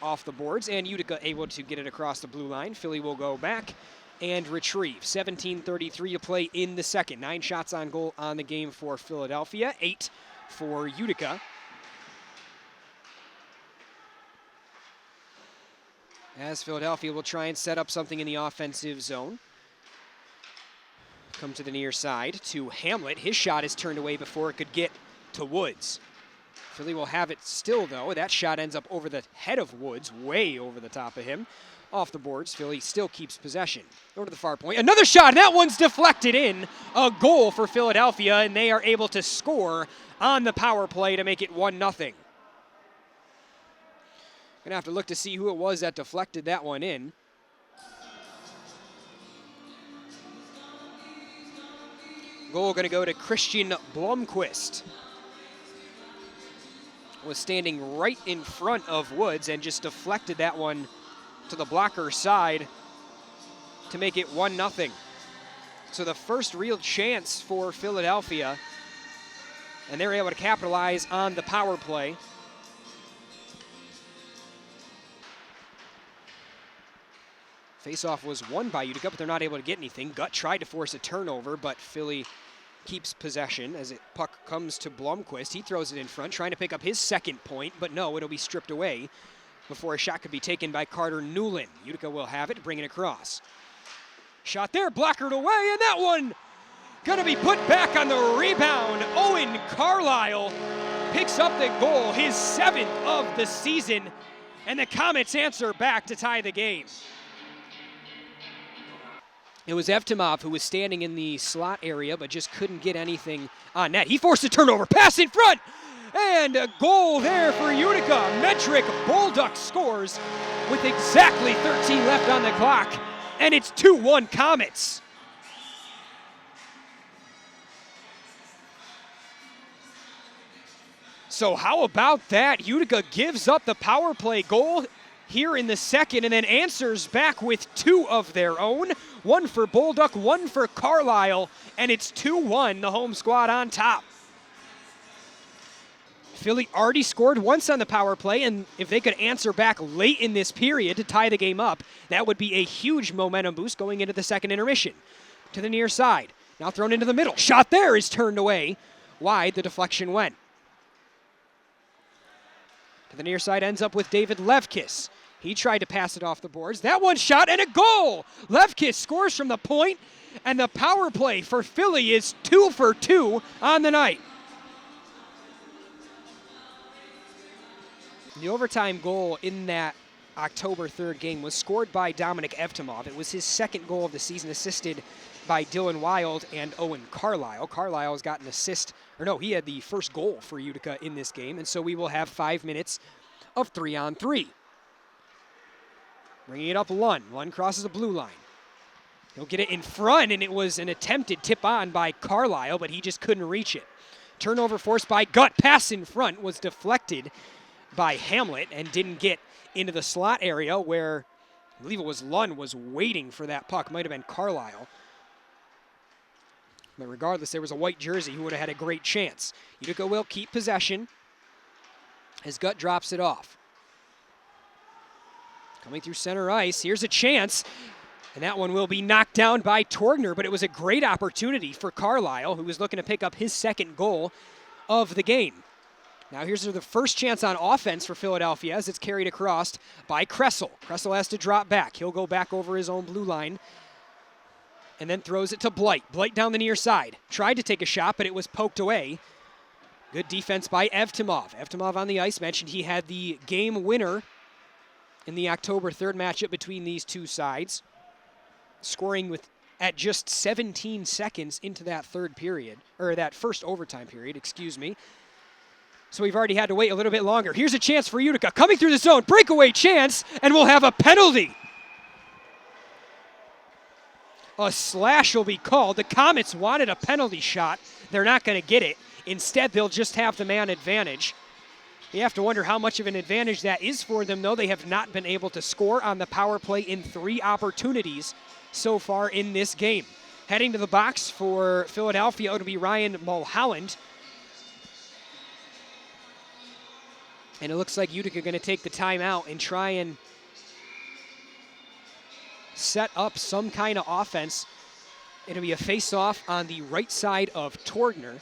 off the boards, and Utica able to get it across the blue line. Philly will go back and retrieve. 17:33 to play in the second. 9 shots on goal on the game for Philadelphia, 8 for Utica. As Philadelphia will try and set up something in the offensive zone. Come to the near side to Hamlet. His shot is turned away before it could get to Woods. Philly will have it still, though. That shot ends up over the head of Woods, way over the top of him. Off the boards, Philly still keeps possession. Over to the far point. Another shot, and that one's deflected in. A goal for Philadelphia, and they are able to score on the power play to make it 1-0. Gonna have to look to see who it was that deflected that one in. Goal gonna go to Christian Blomqvist. Was standing right in front of Woods and just deflected that one to the blocker side to make it 1-0. So the first real chance for Philadelphia, and they're able to capitalize on the power play. Faceoff was won by Utica, but they're not able to get anything. Gutt tried to force a turnover, but Philly keeps possession as puck comes to Blomqvist. He throws it in front, trying to pick up his second point, but no, it'll be stripped away before a shot could be taken by Carter Newland. Utica will have it, bring it across. Shot there, blockered away, and that one gonna be put back on the rebound. Owen Carlisle picks up the goal, his 7th of the season, and the Comets answer back to tie the game. It was Evtimov who was standing in the slot area, but just couldn't get anything on net. He forced a turnover, pass in front, and a goal there for Utica. Medrick Bolduc scores with exactly 13 left on the clock, and it's 2-1 Comets. So how about that? Utica gives up the power play goal here in the second and then answers back with 2 of their own. 1 for Bolduc, 1 for Carlisle, and it's 2-1, the home squad on top. Philly already scored once on the power play, and if they could answer back late in this period to tie the game up, that would be a huge momentum boost going into the second intermission. To the near side, now thrown into the middle. Shot there is turned away. Wide, the deflection went. To the near side ends up with David Levkis. He tried to pass it off the boards. That one shot and a goal! Levkis scores from the point, and the power play for Philly is 2 for 2 on the night. The overtime goal in that October 3rd game was scored by Dominic Evtimov. It was his 2nd goal of the season, assisted by Dylan Wild and Owen Carlisle. Carlisle has got an assist, or no, he had the first goal for Utica in this game, and so we will have 5 minutes of 3-on-3. Bringing it up, Lund. Lund crosses the blue line. He'll get it in front, and it was an attempted tip-on by Carlisle, but he just couldn't reach it. Turnover forced by Gutt. Pass in front was deflected by Hamlet and didn't get into the slot area where, I believe it was Lund, was waiting for that puck. Might have been Carlisle. But regardless, there was a white jersey who would have had a great chance. Utica will keep possession as Gutt drops it off. Coming through center ice, here's a chance, and that one will be knocked down by Torgner, but it was a great opportunity for Carlisle, who was looking to pick up his 2nd goal of the game. Now here's the first chance on offense for Philadelphia as it's carried across by Kressel. Kressel has to drop back. He'll go back over his own blue line and then throws it to Blight. Blight down the near side. Tried to take a shot, but it was poked away. Good defense by Evtimov. Evtimov on the ice, mentioned he had the game winner in the October 3rd matchup between these two sides, scoring at just 17 seconds into that third period, or that first overtime period, excuse me. So we've already had to wait a little bit longer. Here's a chance for Utica, coming through the zone, breakaway chance, and we'll have a penalty. A slash will be called. The Comets wanted a penalty shot. They're not going to get it. Instead, they'll just have the man advantage. You have to wonder how much of an advantage that is for them, though. They have not been able to score on the power play in 3 opportunities so far in this game. Heading to the box for Philadelphia, it'll be Ryan Mulholland. And it looks like Utica going to take the timeout and try and set up some kind of offense. It'll be a face-off on the right side of Torgner.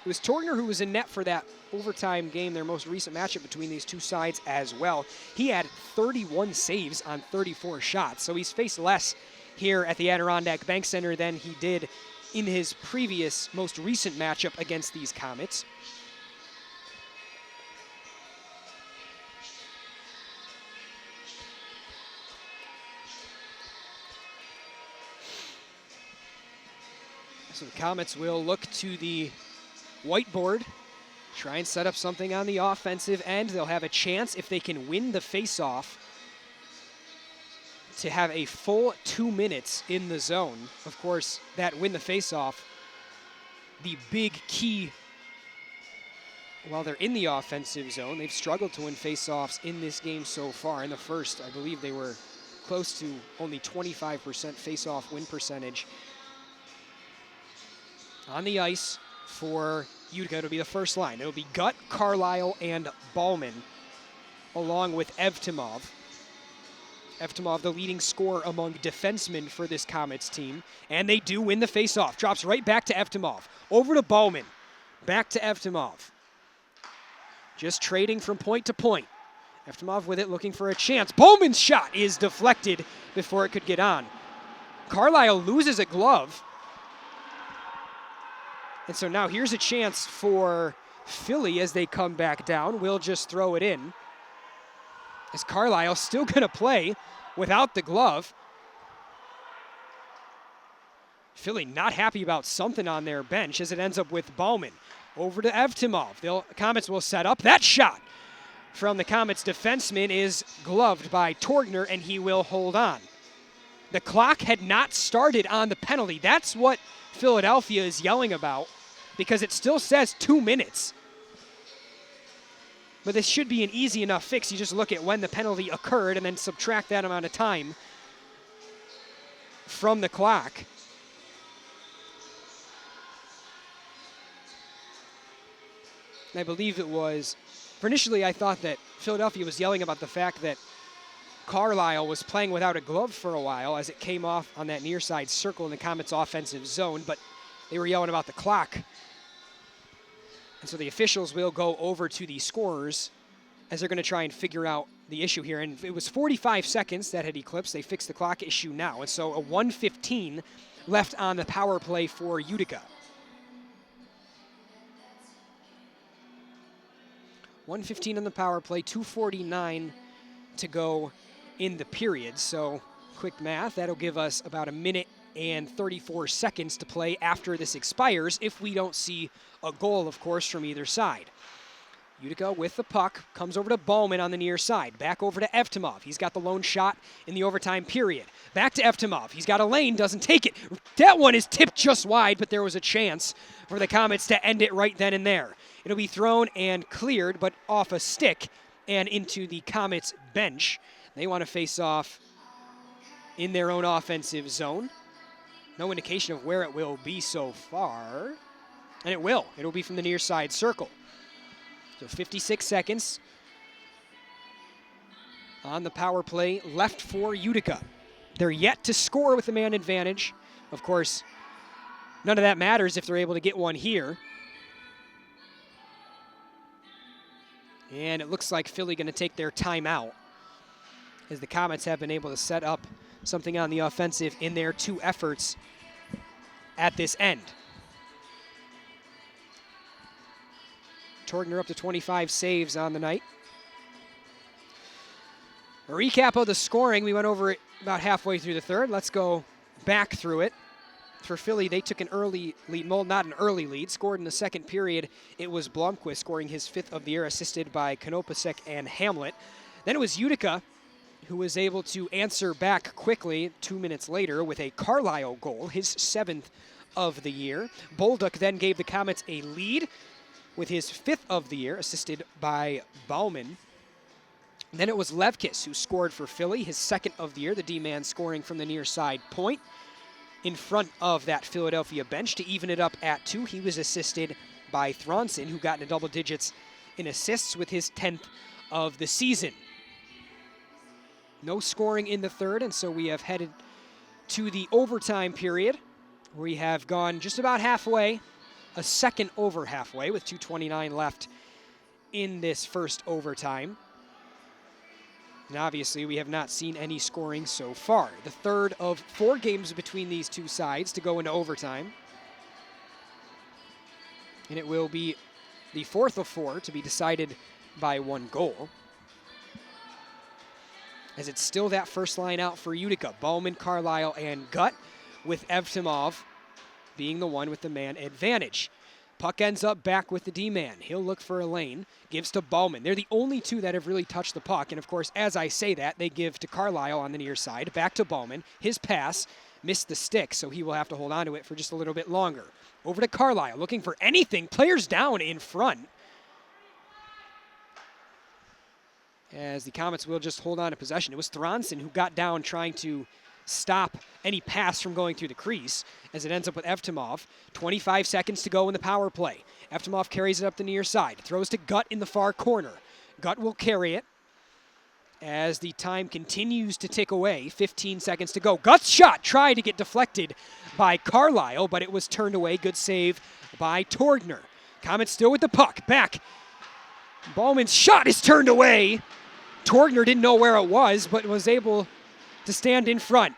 It was Torgner who was in net for that overtime game, their most recent matchup between these two sides as well. He had 31 saves on 34 shots, so he's faced less here at the Adirondack Bank Center than he did in his previous, most recent matchup against these Comets. So the Comets will look to the whiteboard, try and set up something on the offensive end. They'll have a chance, if they can win the face-off, to have a full 2 minutes in the zone. Of course, that win the face-off, the big key while they're in the offensive zone. They've struggled to win face-offs in this game so far. In the first, I believe they were close to only 25% face-off win percentage. On the ice for Utica, it'll be the first line. It'll be Gutt, Carlisle, and Ballman, along with Evtimov. Evtimov, the leading scorer among defensemen for this Comets team. And they do win the faceoff. Drops right back to Evtimov. Over to Ballman. Back to Evtimov. Just trading from point to point. Evtimov with it, looking for a chance. Bowman's shot is deflected before it could get on. Carlisle loses a glove. And so now here's a chance for Philly as they come back down. We'll just throw it in. As Carlisle still going to play without the glove. Philly not happy about something on their bench as it ends up with Bowman. Over to Evtimov. The Comets will set up. That shot from the Comets defenseman is gloved by Torgner, and he will hold on. The clock had not started on the penalty. That's what Philadelphia is yelling about, because it still says 2 minutes. But this should be an easy enough fix. You just look at when the penalty occurred and then subtract that amount of time from the clock. And I believe it was, for initially I thought that Philadelphia was yelling about the fact that Carlisle was playing without a glove for a while as it came off on that near side circle in the Comets' offensive zone, but they were yelling about the clock. And so the officials will go over to the scorers as they're going to try and figure out the issue here. And it was 45 seconds that had eclipsed. They fixed the clock issue now. And so a 1:15 left on the power play for Utica. 1:15 on the power play, 2:49 to go in the period. So quick math, that'll give us about 1 minute and 34 seconds to play after this expires, if we don't see a goal, of course, from either side. Utica with the puck, comes over to Bowman on the near side. Back over to Evtimov. He's got the lone shot in the overtime period. Back to Evtimov. He's got a lane, doesn't take it. That one is tipped just wide, but there was a chance for the Comets to end it right then and there. It'll be thrown and cleared, but off a stick and into the Comets bench. They want to face off in their own offensive zone. No indication of where it will be so far. And it will. It'll be from the near side circle. So 56 seconds on the power play left for Utica. They're yet to score with the man advantage. Of course, none of that matters if they're able to get one here. And it looks like Philly going to take their timeout as the Comets have been able to set up something on the offensive in their two efforts at this end. Torgner up to 25 saves on the night. A recap of the scoring. We went over it about halfway through the third. Let's go back through it. For Philly, they took an early lead. Well, not an early lead. Scored in the second period. It was Blomqvist scoring his 5th of the year, assisted by Konopasek and Hamlet. Then it was Utica who was able to answer back quickly 2 minutes later with a Carlisle goal, his 7th of the year. Bolduc then gave the Comets a lead with his 5th of the year, assisted by Bauman. Then it was Levkis who scored for Philly, his second of the year, the D-man scoring from the near side point in front of that Philadelphia bench to even it up at 2. He was assisted by Thronson, who got into double digits in assists with his 10th of the season. No scoring in the third, and so we have headed to the overtime period. We have gone just about halfway, a second over halfway, with 2:29 left in this first overtime. And obviously, we have not seen any scoring so far. The third of 4 games between these two sides to go into overtime. And it will be the fourth of 4 to be decided by 1 goal. As it's still that first line out for Utica. Bowman, Carlisle, and Gutt, with Evtimov being the one with the man advantage. Puck ends up back with the D-man. He'll look for a lane, gives to Bowman. They're the only two that have really touched the puck, and of course, as I say that, they give to Carlisle on the near side. Back to Bowman. His pass missed the stick, so he will have to hold on to it for just a little bit longer. Over to Carlisle, looking for anything. Players down in front. As the Comets will just hold on to possession. It was Thronson who got down trying to stop any pass from going through the crease, as it ends up with Evtimov. 25 seconds to go in the power play. Evtimov carries it up the near side, throws to Gutt in the far corner. Gutt will carry it as the time continues to tick away. 15 seconds to go. Gutt's shot tried to get deflected by Carlisle, but it was turned away. Good save by Torgner. Comets still with the puck. Back. Bowman's shot is turned away. Torgner didn't know where it was, but was able to stand in front.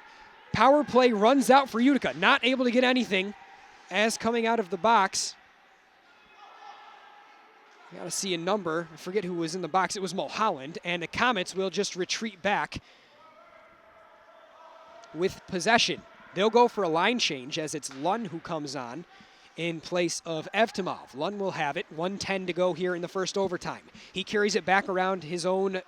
Power play runs out for Utica. Not able to get anything as coming out of the box. Got to see a number. I forget who was in the box. It was Mulholland. And the Comets will just retreat back with possession. They'll go for a line change as it's Lund who comes on in place of Evtimov. Lund will have it. 1:10 to go here in the first overtime. He carries it back around his own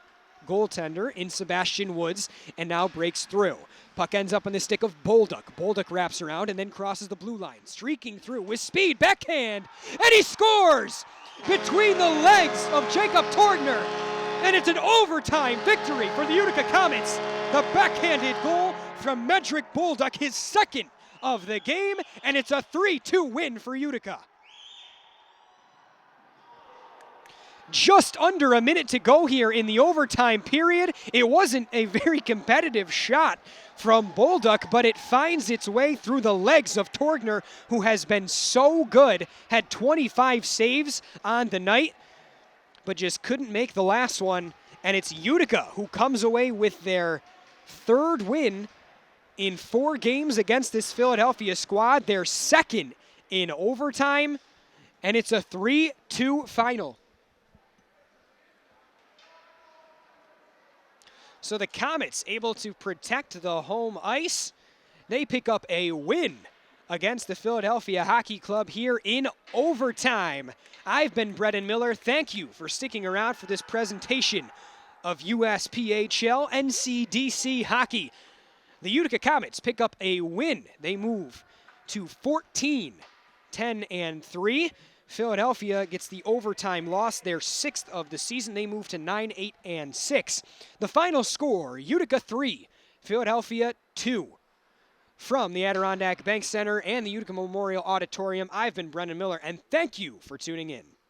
goaltender in Sebastian Woods and now breaks through. Puck ends up on the stick of Bolduc. Bolduc wraps around and then crosses the blue line, streaking through with speed, backhand, and he scores between the legs of Jacob Torgner, and it's an overtime victory for the Utica Comets. The backhanded goal from Medrick Bolduc, his second of the game, and it's a 3-2 win for Utica. Just under a minute to go here in the overtime period. It wasn't a very competitive shot from Bolduc, but it finds its way through the legs of Torgner, who has been so good, had 25 saves on the night, but just couldn't make the last one. And it's Utica who comes away with their third win in 4 games against this Philadelphia squad, their second in overtime, and it's a 3-2 final. So the Comets able to protect the home ice. They pick up a win against the Philadelphia Hockey Club here in overtime. I've been Brennan Miller. Thank you for sticking around for this presentation of USPHL NCDC Hockey. The Utica Comets pick up a win. They move to 14-10-3. Philadelphia gets the overtime loss, their 6th of the season. They move to 9-8-6. The final score, Utica 3, Philadelphia 2. From the Adirondack Bank Center and the Utica Memorial Auditorium, I've been Brennan Miller, and thank you for tuning in.